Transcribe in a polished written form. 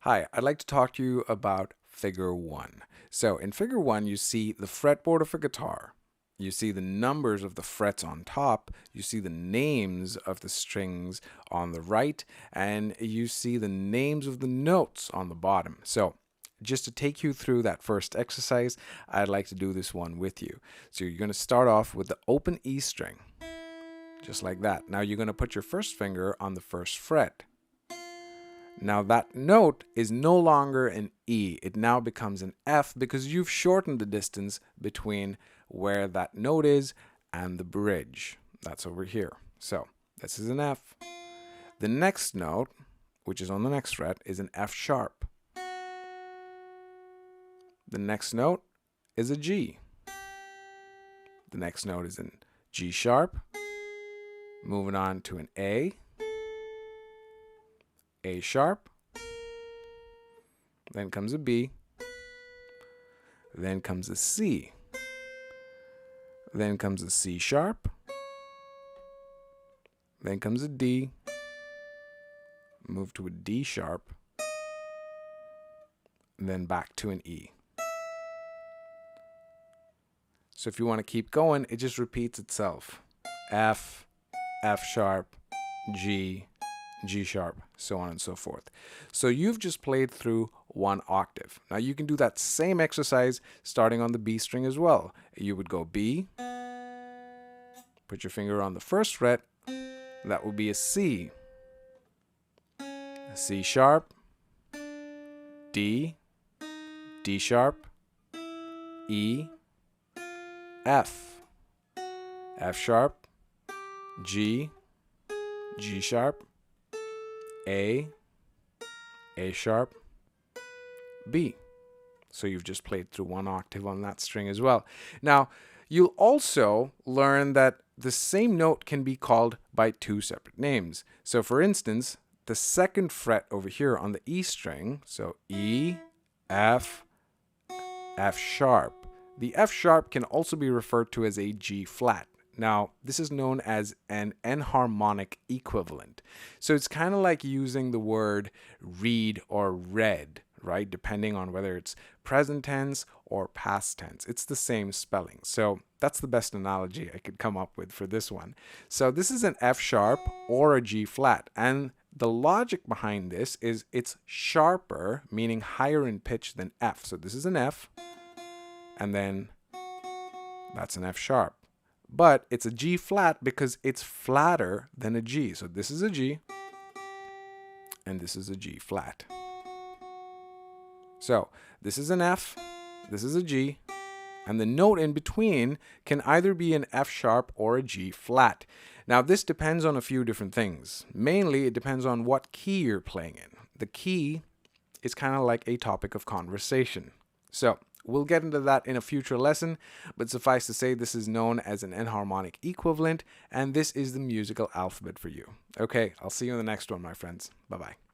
Hi, I'd like to talk to you about figure one. So in figure one, you see the fretboard of a guitar. You see the numbers of the frets on top. You see the names of the strings on the right, and you see the names of the notes on the bottom. So just to take you through that first exercise, I'd like to do this one with you. So you're going to start off with the open E string, just like that. Now you're going to put your first finger on the first fret. Now that note is no longer an E. It now becomes an F because you've shortened the distance between where that note is and the bridge. That's over here. So this is an F. The next note, which is on the next fret, is an F sharp. The next note is a G. The next note is an G sharp. Moving on to an A sharp, then comes a B, then comes a C, then comes a C sharp, then comes a D, move to a D sharp, and then back to an E. So if you want to keep going, it just repeats itself. F, F sharp, G, G sharp, so on and so forth. So you've just played through one octave. Now you can do that same exercise starting on the B string as well. You would go B, put your finger on the first fret, that would be a C, a C sharp, D, D sharp, E, F, F sharp, G, G sharp, A sharp, B. So you've just played through one octave on that string as well. Now, you'll also learn that the same note can be called by two separate names. So for instance, the second fret over here on the E string, so E, F, F sharp. The F sharp can also be referred to as a G flat. Now, this is known as an enharmonic equivalent. So it's kind of like using the word read or read, right? Depending on whether it's present tense or past tense. It's the same spelling. So that's the best analogy I could come up with for this one. So this is an F sharp or a G flat. And the logic behind this is it's sharper, meaning higher in pitch than F. So this is an F, and then that's an F sharp. But it's a G flat because it's flatter than a G. So this is a G, and this is a G flat. So this is an F, this is a G, and the note in between can either be an F sharp or a G flat. Now this depends on a few different things. Mainly it depends on what key you're playing in. The key is kind of like a topic of conversation. So we'll get into that in a future lesson, but suffice to say this is known as an enharmonic equivalent, and this is the musical alphabet for you. Okay, I'll see you in the next one, my friends. Bye-bye.